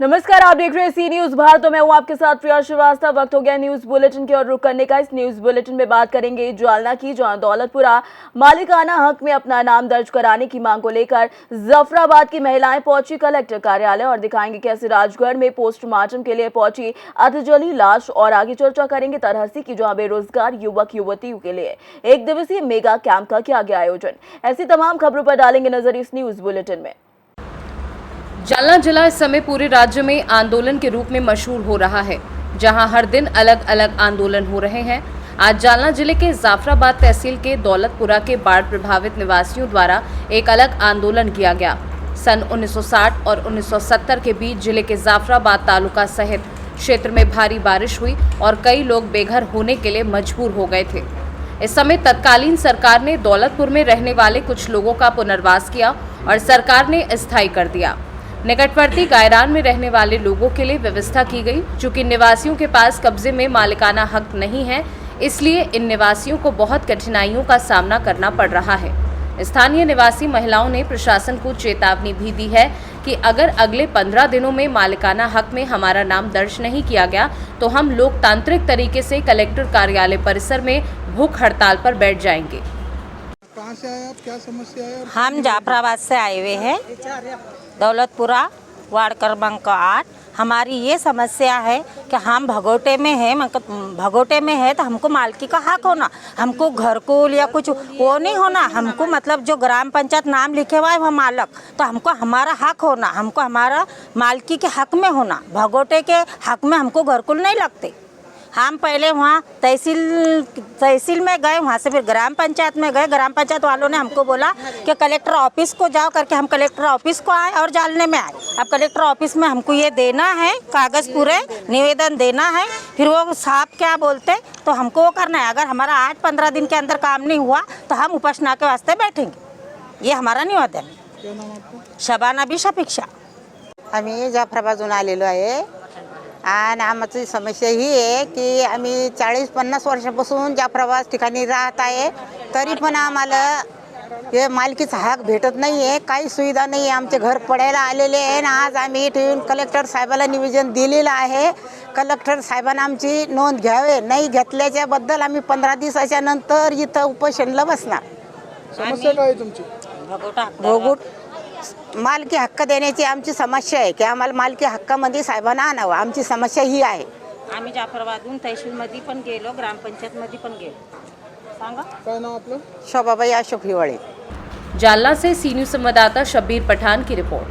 नमस्कार, आप देख रहे हैं सी न्यूज भारत। तो मैं हूं आपके साथ प्रिया श्रीवास्तव। वक्त हो गया न्यूज बुलेटिन की ओर रुख करने का। इस न्यूज बुलेटिन में बात करेंगे जालना की, जहां दौलतपुरा मालिकाना हक में अपना नाम दर्ज कराने की मांग को लेकर जफराबाद की महिलाएं पहुंची कलेक्टर कार्यालय, और दिखाएंगे कैसे राजगढ़ में पोस्टमार्टम के लिए पहुंची अधजली लाश, और आगे चर्चा करेंगे तरहसी की, जहाँ बेरोजगार युवक युवतियों के लिए 1 दिवसीय मेगा कैंप का किया गया आयोजन। ऐसी तमाम खबरों पर डालेंगे नजर इस न्यूज बुलेटिन में। जालना जिला इस समय पूरे राज्य में आंदोलन के रूप में मशहूर हो रहा है, जहां हर दिन अलग अलग आंदोलन हो रहे हैं। आज जालना जिले के जाफराबाद तहसील के दौलतपुरा के बाढ़ प्रभावित निवासियों द्वारा एक अलग आंदोलन किया गया। सन 1960 और 1970 के बीच जिले के जाफराबाद तालुका सहित क्षेत्र में भारी बारिश हुई और कई लोग बेघर होने के लिए मजबूर हो गए थे। इस समय तत्कालीन सरकार ने दौलतपुर में रहने वाले कुछ लोगों का पुनर्वास किया और सरकार ने अस्थायी कर दिया। निकटवर्ती गायरान में रहने वाले लोगों के लिए व्यवस्था की गई। चूंकि निवासियों के पास कब्जे में मालिकाना हक नहीं है, इसलिए इन निवासियों को बहुत कठिनाइयों का सामना करना पड़ रहा है। स्थानीय निवासी महिलाओं ने प्रशासन को चेतावनी भी दी है कि अगर अगले 15 दिनों में मालिकाना हक में हमारा नाम दर्ज नहीं किया गया तो हम लोकतांत्रिक तरीके से कलेक्टर कार्यालय परिसर में भूख हड़ताल पर बैठ जाएंगे। कहाँ से आए आप, क्या समस्या है? हम जाफराबाद से आए हुए हैं, दौलतपुरा वार्ड क्रमांक 8। हमारी ये समस्या है कि हम भगोटे में हैं, भगोटे में है तो हमको मालकी का हक होना, हमको घरकुल या कुछ वो नहीं होना। हमको मतलब जो ग्राम पंचायत नाम लिखे हुआ है वह मालक, तो हमको हमारा हक होना, हमको हमारा मालकी के हक में होना। भगोटे के हक में हमको घरकुल नहीं लगते। हम पहले वहाँ तहसील में गए, वहाँ से फिर ग्राम पंचायत में गए। ग्राम पंचायत वालों ने हमको बोला कि कलेक्टर ऑफिस को जाओ करके। हम कलेक्टर ऑफिस को आए और जालने में आए। अब कलेक्टर ऑफिस में हमको ये देना है, कागज़ पूरे निवेदन देना है। फिर वो साहब क्या बोलते तो हमको वो करना है। अगर हमारा 8-15 दिन के अंदर काम नहीं हुआ तो हम उपासना के वास्ते बैठेंगे। ये हमारा निवेदन है। शबाना भी शफिक्षा। आम्ही जाफराबादून आलेलो आहे आणि आमची समस्या ही आहे की आम्ही 40-50 वर्षापासून जाफराबाद ठिकाणी राहत आहे, तरी पण आम्हाला हे मालकीचा हक भेटत नाही आहे, काही सुविधा नाही आहे। आमचे घर पडायला आलेले आहे आणि आज आम्ही इथे कलेक्टर साहेबाला निवेदन दिलेलं आहे। कलेक्टर साहेबांना आमची नोंद घ्यावे, नाही घेतल्याच्याबद्दल आम्ही 15 दिवसाच्या नंतर इथं उपोषणाला बसणार। समस्या काय आहे तुमची? भोगूट मालकी हक्क देण्याची आमची समस्या आहे की आम्हाला मालकी हक्कामध्ये साहेबांना आणावं, आमची समस्या ही आहे। आम्ही जाफराबादून तहसीलमध्ये पण गेलो, ग्रामपंचायतमध्ये पण गेलो। सांगा काय नाव आपलं? शोभाबाई अशोक हिवाळे। जालना से सी न्यूज संवाददाता शब्बीर पठान की report.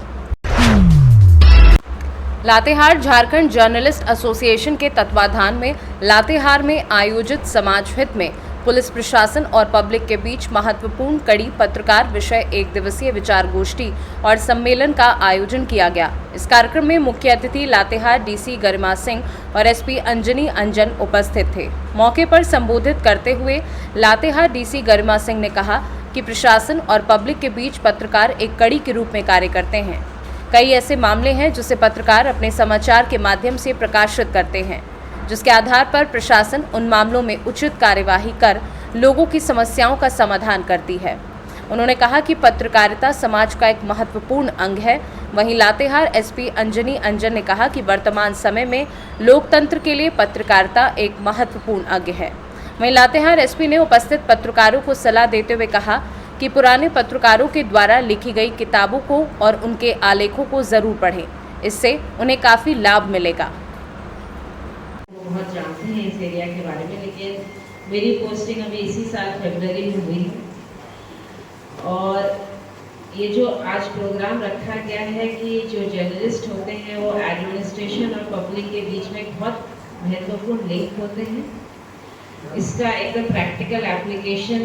Latehar Jharkhand journalist association के तत्वाधान में लातेहार में आयोजित समाज हित में पुलिस प्रशासन और पब्लिक के बीच महत्वपूर्ण कड़ी पत्रकार विषय 1 दिवसीय विचार गोष्ठी और सम्मेलन का आयोजन किया गया। इस कार्यक्रम में मुख्य अतिथि लातेहार डीसी गरिमा सिंह और एसपी अंजनी अंजन उपस्थित थे। मौके पर संबोधित करते हुए लातेहार डीसी गरिमा सिंह ने कहा कि प्रशासन और पब्लिक के बीच पत्रकार एक कड़ी के रूप में कार्य करते हैं। कई ऐसे मामले हैं जिसे पत्रकार अपने समाचार के माध्यम से प्रकाशित करते हैं, जिसके आधार पर प्रशासन उन मामलों में उचित कार्यवाही कर लोगों की समस्याओं का समाधान करती है। उन्होंने कहा कि पत्रकारिता समाज का एक महत्वपूर्ण अंग है। वहीं लातेहार एसपी अंजनी अंजन ने कहा कि वर्तमान समय में लोकतंत्र के लिए पत्रकारिता एक महत्वपूर्ण अंग है। वहीं लातेहार एसपी ने उपस्थित पत्रकारों को सलाह देते हुए कहा कि पुराने पत्रकारों के द्वारा लिखी गई किताबों को और उनके आलेखों को जरूर पढ़ें, इससे उन्हें काफ़ी लाभ मिलेगा। बहुत जानते हैं इस एरिया के बारे में, लेकिन मेरी पोस्टिंग अभी इसी साल फरवरी में हुई और ये जो आज प्रोग्राम रखा गया है कि जो जर्नलिस्ट होते हैं वो एडमिनिस्ट्रेशन और पब्लिक के बीच में बहुत महत्वपूर्ण लिंक होते हैं, इसका एकदम प्रैक्टिकल एप्लीकेशन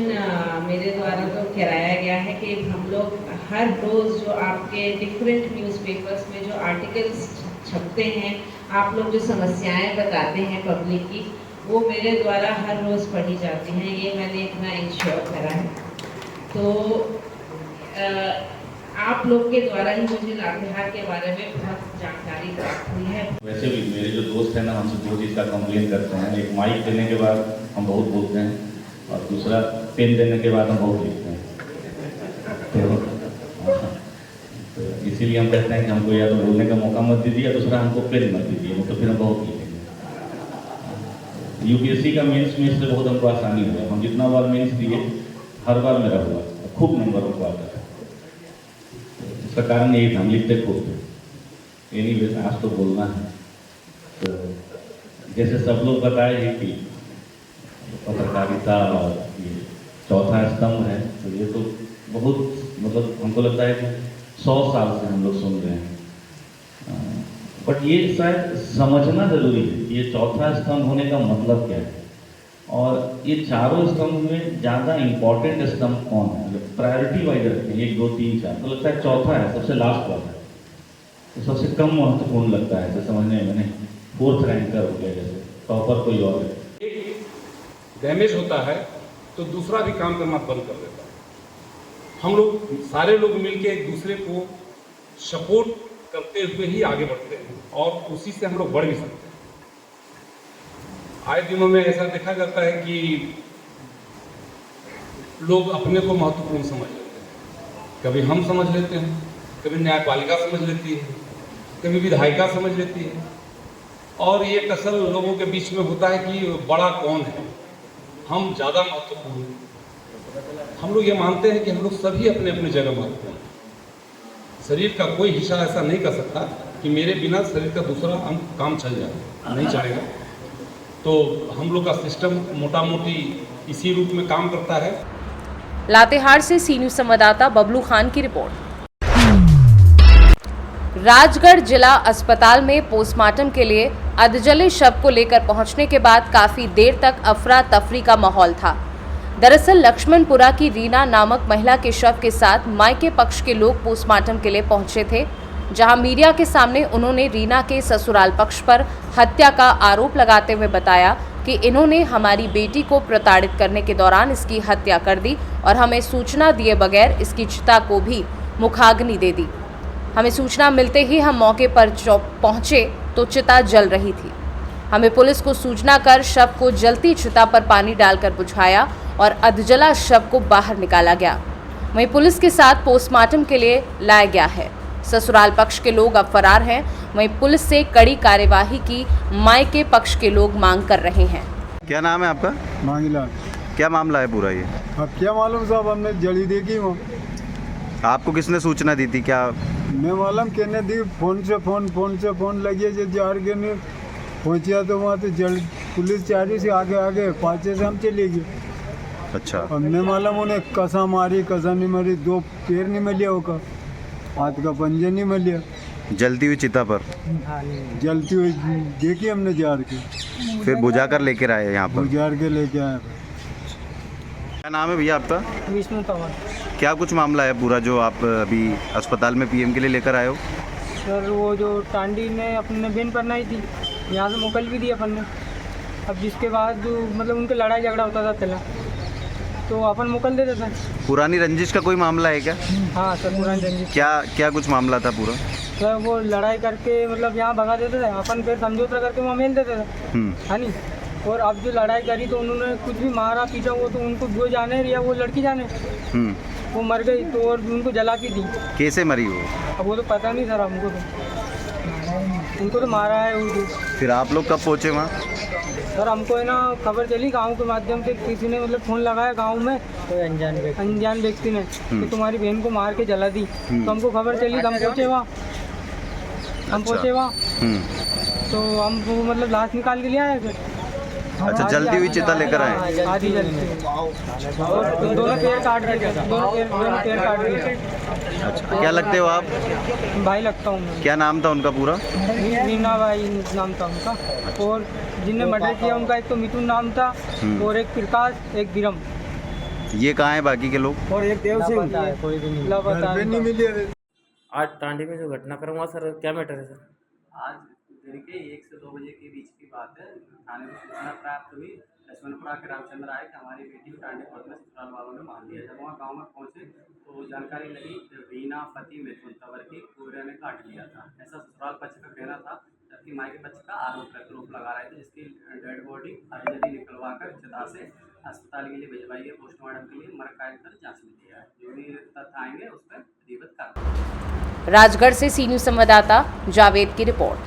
मेरे द्वारा तो कराया गया है कि हम लोग हर रोज़ जो आपके डिफरेंट न्यूज़पेपर्स में जो आर्टिकल्स छपते हैं, आप लोग जो समस्याएं बताते हैं पब्लिक की, वो मेरे द्वारा हर रोज़ पढ़ी जाती हैं। ये मैंने इतना इंश्योर करा है। तो आप लोग के द्वारा ही मुझे लातेहार के बारे में बहुत जानकारी प्राप्त हुई है। वैसे भी मेरे जो दोस्त हैं ना, हमसे 2 चीज़ का कंप्लेन करते हैं। एक माइक देने के बाद हम बहुत बोलते हैं और दूसरा पेन देने के बाद हम बहुत लिखते हैं। तो इसीलिए हम कहते हैं कि हमको या तो बोलने का मौका मत दीजिए या दूसरा हमको पेन मत दीजिए, नहीं तो फिर हम बहुत लिखेंगे। यूपीएससी का मेंस में इससे बहुत हमको आसानी हुआ। हम जितना बार मेंस दिए हर बार मेरा हुआ, खूब नंबर हमको आता था। इसका कारण यही था, हम लिखते खूब थे। एनीवेज आज तो बोलना है। तो जैसे सब लोग बताए हैं कि पत्रकारिता और ये चौथा स्तंभ है, तो ये तो बहुत मतलब हमको लगता है कि 100 साल से हम लोग सुन रहे हैं। बट ये शायद समझना जरूरी है कि ये चौथा स्तंभ होने का मतलब क्या है, और ये चारों स्तंभ में ज़्यादा इम्पोर्टेंट स्तंभ कौन है, मतलब प्रायोरिटी वाइज रखते हैं 1 2 3 4, तो लगता है चौथा है, सबसे लास्ट वाला है, तो सबसे कम महत्वपूर्ण लगता है जैसे समझने में। नहीं, 4th रैंकर हो गया, जैसे टॉपर कोई और है। एक डैमेज होता है तो दूसरा भी काम करना बंद कर देता है। हम लोग सारे लोग मिलके एक दूसरे को सपोर्ट करते हुए ही आगे बढ़ते हैं और उसी से हम लोग बढ़ भी सकते हैं। आए दिनों में ऐसा देखा जाता है कि लोग अपने को महत्वपूर्ण समझ लेते हैं। कभी हम समझ लेते हैं, कभी न्यायपालिका समझ लेती है, कभी विधायिका समझ लेती है, और ये कसल लोगों के बीच में होता है कि बड़ा कौन है, हम ज़्यादा महत्वपूर्ण हैं। हम लोग ये मानते हैं कि हम लोग सभी अपने अपने जगह महत्वपूर्ण हैं। शरीर का कोई हिस्सा ऐसा नहीं कर सकता कि मेरे बिना शरीर का दूसरा अंग काम चल जाए, नहीं चलेगा। तो हम लोग का सिस्टम मोटा मोटी इसी रूप में काम करता है। लातेहार से सी न्यूज़ संवाददाता बबलू खान की रिपोर्ट। राजगढ़ जिला अस्पताल में पोस्टमार्टम के लिए अधजले शव को लेकर पहुंचने के बाद काफी देर तक अफरा तफरी का माहौल था। दरअसल लक्ष्मणपुरा की रीना नामक महिला के शव के साथ मायके पक्ष के लोग पोस्टमार्टम के लिए पहुंचे थे, जहां मीडिया के सामने उन्होंने रीना के ससुराल पक्ष पर हत्या का आरोप लगाते हुए बताया कि इन्होंने हमारी बेटी को प्रताड़ित करने के दौरान इसकी हत्या कर दी और हमें सूचना दिए बगैर इसकी चिता को भी मुखाग्नि दे दी। हमें सूचना मिलते ही हम मौके पर पहुंचे तो चिता जल रही थी। हमें पुलिस को सूचना कर शव को जलती चिता पर पानी डालकर बुझाया और अधजला शव को बाहर निकाला गया। वहीं पुलिस के साथ पोस्टमार्टम के लिए लाया गया है। ससुराल पक्ष के लोग अब फरार हैं। वहीं पुलिस से कड़ी कार्यवाही की मायके पक्ष के लोग मांग कर रहे हैं। क्या नाम है आपका? मांगीलाल। क्या मामला है पूरा ये? अब क्या मालूम साहब, हमने जली देखी वो। आपको किसने सूचना दी थी? क्या मैं मालूम कहने दी, फोन से फोन लगे जो जार के नहीं पहुँचिया तो वहाँ तो जल पुलिस चारी से आगे 5 से हम चले गए। अच्छा, हमने मालूम उन्हें कसा मारी कसा नहीं मारी, 2 पैर नहीं मिलिया होगा, हाथ का पंजे नहीं मिलिया। जलती हुई चिता पर जलती हुई देखी हमने जार के, फिर बुझा कर लेकर आए यहाँ पर? जार के लेके आए। क्या नाम है भैया आपका? विष्णु पवार। क्या कुछ मामला है पूरा जो आप अभी अस्पताल में पीएम के लिए लेकर आए हो? सर वो जो टांडी ने अपने बहन पर नहीं थी, यहाँ से मोकल भी दी अपन ने। अब जिसके बाद जो मतलब उनके लड़ाई झगड़ा होता था पहला, तो अपन मोकल देते थे। पुरानी रंजिश का कोई मामला है क्या? हाँ सर, पुरानी रंजिश। क्या कुछ मामला था पूरा? सर वो लड़ाई करके मतलब यहाँ भगा देते थे, अपन फिर समझौता करके वहाँ मेल देते थे, है नी। और अब जो लड़ाई करी तो उन्होंने कुछ भी मारा पीटा, वो तो उनको वो जाने या वो लड़की जाने, वो मर गई तो, और उनको जला के दी। कैसे मरी वो? अब वो तो पता नहीं सर हमको, तो उनको तो मारा है वो। फिर आप लोग कब पहुँचे वहाँ? सर हमको है ना खबर चली गांव के माध्यम से, किसी ने मतलब फ़ोन लगाया गांव में, तो अनजान व्यक्ति ने कि तुम्हारी बहन को मार के जला दी। तो हमको खबर चली तो हम पहुँचे वहाँ। तो हम वो मतलब लाश निकाल के ले आए फिर। अच्छा, जलती हुई चिता लेकर आए? आधी जलती, और दोनों पैर काट दिए, दोनों पैर काट दिए। अच्छा, क्या लगते हो आप? भाई लगता हूँ मैं। क्या नाम था उनका पूरा? रीना भाई नाम था उनका, और जिनने मर्डर किया उनका एक तो मिथुन नाम था, और एक प्रकाश, एक बिरम। ये कहाँ है बाकी के लोग? और एक देव सिंह, कोई भी नहीं मिले। आज टांडी में जो घटनाक्रम हुआ सर, क्या मैटर है सर? आज दिन के 1 से 2 बजे के बीच की बात है। थाने में सूचना प्राप्त हुई, लक्ष्मणपुरा के रामचंद्र आए कि हमारी बेटी को टांडी कोर्ट में ससुराल वालों ने मार दिया। जब वहाँ गांव में पहुँचे तो जानकारी लगी रीना पति मिथुन तंवर की कोयरे ने काट लिया था, ऐसा ससुराल पक्ष का कहना था। जबकि मायके पक्ष का आरोप लगा रहे थे, जिसकी डेड बॉडी अधजली निकलवा कर चिता से अस्पताल के लिए भिजवाई है, पोस्टमार्टम के लिए मरकायद कर जाँच में दिया है। जो भी तथ्य आएंगे उस पर अधिवत कर राजगढ़ से सी न्यूज संवाददाता जावेद की रिपोर्ट।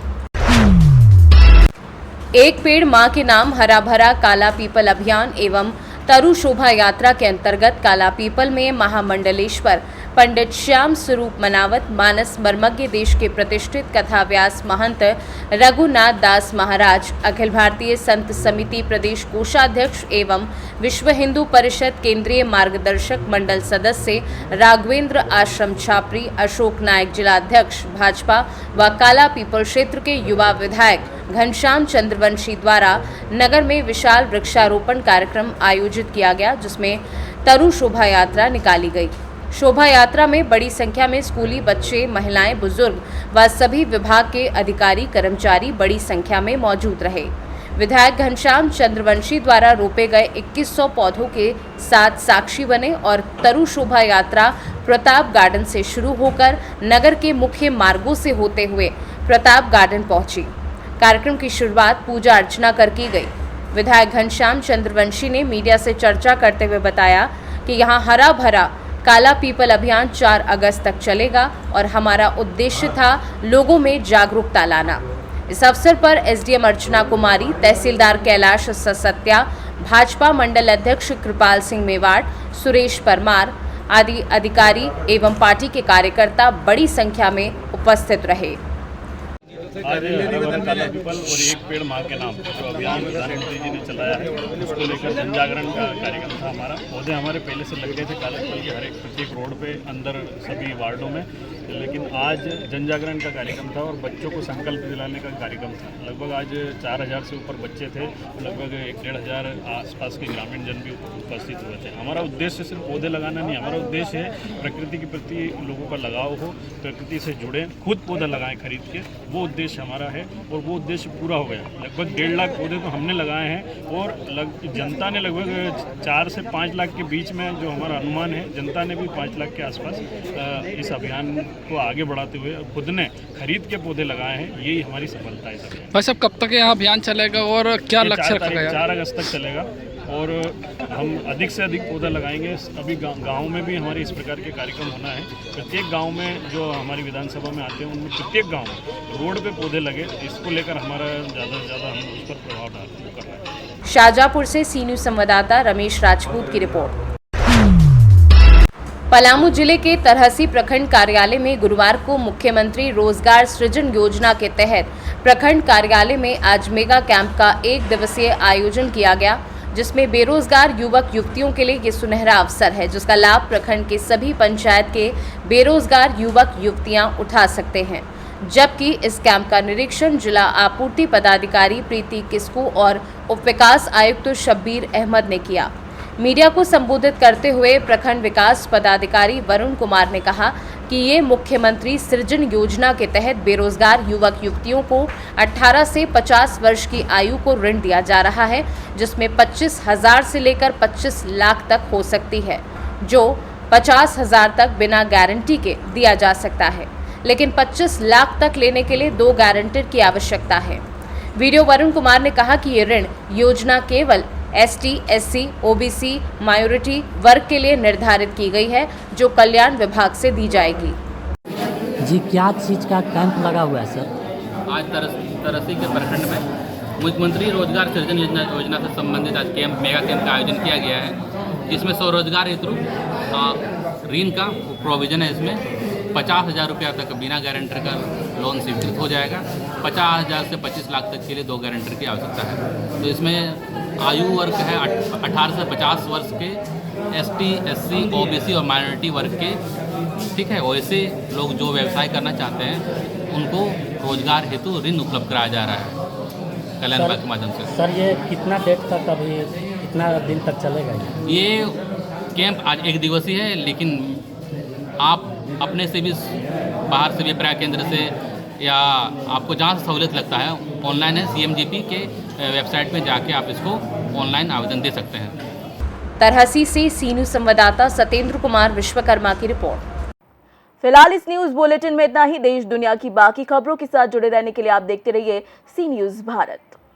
एक पेड़ मां के नाम हरा भरा काला पीपल अभियान एवं तरु शोभा यात्रा के अंतर्गत काला पीपल में महामंडलेश्वर पंडित श्याम स्वरूप मनावत मानस मर्मज्ञ देश के प्रतिष्ठित कथाव्यास महंत रघुनाथ दास महाराज, अखिल भारतीय संत समिति प्रदेश कोषाध्यक्ष एवं विश्व हिंदू परिषद केंद्रीय मार्गदर्शक मंडल सदस्य राघवेंद्र आश्रम छापरी, अशोक नायक जिलाध्यक्ष भाजपा व काला पीपल क्षेत्र के युवा विधायक घनश्याम चंद्रवंशी द्वारा नगर में विशाल वृक्षारोपण कार्यक्रम आयोजित किया गया, जिसमें तरु शोभा यात्रा निकाली गई। शोभा यात्रा में बड़ी संख्या में स्कूली बच्चे, महिलाएं, बुजुर्ग व सभी विभाग के अधिकारी कर्मचारी बड़ी संख्या में मौजूद रहे। विधायक घनश्याम चंद्रवंशी द्वारा रोपे गए 2100 पौधों के साथ साक्षी बने और तरु शोभा यात्रा प्रताप गार्डन से शुरू होकर नगर के मुख्य मार्गों से होते हुए प्रताप गार्डन पहुंची। कार्यक्रम की शुरुआत पूजा अर्चना कर की गई। विधायक घनश्याम चंद्रवंशी ने मीडिया से चर्चा करते हुए बताया कि यहां हरा भरा काला पीपल अभियान 4 अगस्त तक चलेगा और हमारा उद्देश्य था लोगों में जागरूकता लाना। इस अवसर पर एसडीएम अर्चना कुमारी, तहसीलदार कैलाश ससत्या, भाजपा मंडल अध्यक्ष कृपाल सिंह मेवाड़, सुरेश परमार आदि अधिकारी एवं पार्टी के कार्यकर्ता बड़ी संख्या में उपस्थित रहे। आज हरा भरा काला पीपल और एक पेड़ मां के नाम जो अभियान प्रधानमंत्री जी ने चलाया है, उसको लेकर जन जागरण का कार्यक्रम था हमारा। पौधे हमारे पहले से लग गए थे काले पीपल के हर एक प्रत्येक रोड पे, अंदर सभी वार्डों में, लेकिन आज जन जागरण का कार्यक्रम था और बच्चों को संकल्प दिलाने का कार्यक्रम था। लगभग आज 4000 से ऊपर बच्चे थे, लगभग 1-1.5 आसपास के ग्रामीण जन भी उपस्थित हुए थे। हमारा उद्देश्य सिर्फ पौधे लगाना नहीं, हमारा उद्देश्य है प्रकृति के प्रति लोगों का लगाव हो, प्रकृति से जुड़े, खुद पौधा लगाएं खरीद के, वो उद्देश्य हमारा है और वो उद्देश्य पूरा हो गया। लगभग 1.5 लाख पौधे तो हमने लगाए हैं और जनता ने लगभग 4 से 5 लाख के बीच में, जो हमारा अनुमान है, जनता ने भी 5 लाख के आसपास इस अभियान को आगे बढ़ाते हुए खुद ने खरीद के पौधे लगाए हैं। यही हमारी सफलता है। भाई साहब, कब तक यहाँ अभियान चलेगा और क्या लक्ष्य रखा गया? 4 अगस्त तक चलेगा और हम अधिक से अधिक पौधा लगाएंगे। अभी गांव में भी हमारे इस प्रकार के कार्यक्रम होना है। प्रत्येक गांव में जो हमारी विधानसभा में आते हैं, उनमें प्रत्येक गांव में रोड पे पौधे लगे, इसको लेकर हमारा ज़्यादा से ज़्यादा हम उस पर प्रभाव कर रहे हैं। शाहजहाँपुर से सी न्यूज संवाददाता रमेश राजपूत की रिपोर्ट। पलामू जिले के तरहसी प्रखंड कार्यालय में गुरुवार को मुख्यमंत्री रोजगार सृजन योजना के तहत प्रखंड कार्यालय में आज मेगा कैंप का 1 दिवसीय आयोजन किया गया, जिसमें बेरोजगार युवक युवतियों के लिए ये सुनहरा अवसर है, जिसका लाभ प्रखंड के सभी पंचायत के बेरोजगार युवक युवतियां उठा सकते हैं। जबकि इस कैंप का निरीक्षण जिला आपूर्ति पदाधिकारी प्रीति किस्कू और उप विकास आयुक्त शब्बीर अहमद ने किया। मीडिया को संबोधित करते हुए प्रखंड विकास पदाधिकारी वरुण कुमार ने कहा कि ये मुख्यमंत्री सृजन योजना के तहत बेरोजगार युवक युवतियों को 18 से 50 वर्ष की आयु को ऋण दिया जा रहा है, जिसमें 25,000 से लेकर 25 लाख तक हो सकती है, जो 50,000 तक बिना गारंटी के दिया जा सकता है, लेकिन 25 लाख तक लेने के लिए 2 गारंटर की आवश्यकता है। वीडियो वरुण कुमार ने कहा कि ये ऋण योजना केवल ST, SC, OBC माइनॉरिटी वर्ग के लिए निर्धारित की गई है, जो कल्याण विभाग से दी जाएगी। जी, क्या चीज़ का कैंप लगा हुआ है सर? आज तरसी के प्रखंड में मुख्यमंत्री रोजगार सृजन योजना से संबंधित आज मेगा कैंप का आयोजन किया गया है, जिसमें स्वरोजगार हेतु ऋण का प्रोविजन है। इसमें 50,000 रुपया तक बिना गारंटर का लोन स्वीकृत हो जाएगा। 50,000 से 25 लाख तक के लिए 2 गारंटर की आवश्यकता है। तो इसमें आयु वर्ग है 18 से 50 वर्ष के, ST, SC, OBC और माइनॉरिटी वर्ग के, ठीक है। वैसे लोग जो व्यवसाय करना चाहते हैं उनको रोजगार हेतु ऋण उपलब्ध कराया जा रहा है कल्याण विभाग के माध्यम से। सर, ये कितना डेट तक, अभी कितना दिन तक चलेगा? ये कैंप आज 1 दिवसीय है, लेकिन आप अपने से भी बाहर से भी प्राय केंद्र से या आपको जहाँ से सहूलियत लगता है, ऑनलाइन है, CMGP के वेबसाइट में जाके आप इसको ऑनलाइन आवेदन दे सकते हैं। तरहसी से सी न्यूज संवाददाता सत्येंद्र कुमार विश्वकर्मा की रिपोर्ट। फिलहाल इस न्यूज बुलेटिन में इतना ही। देश दुनिया की बाकी खबरों के साथ जुड़े रहने के लिए आप देखते रहिए सी न्यूज भारत।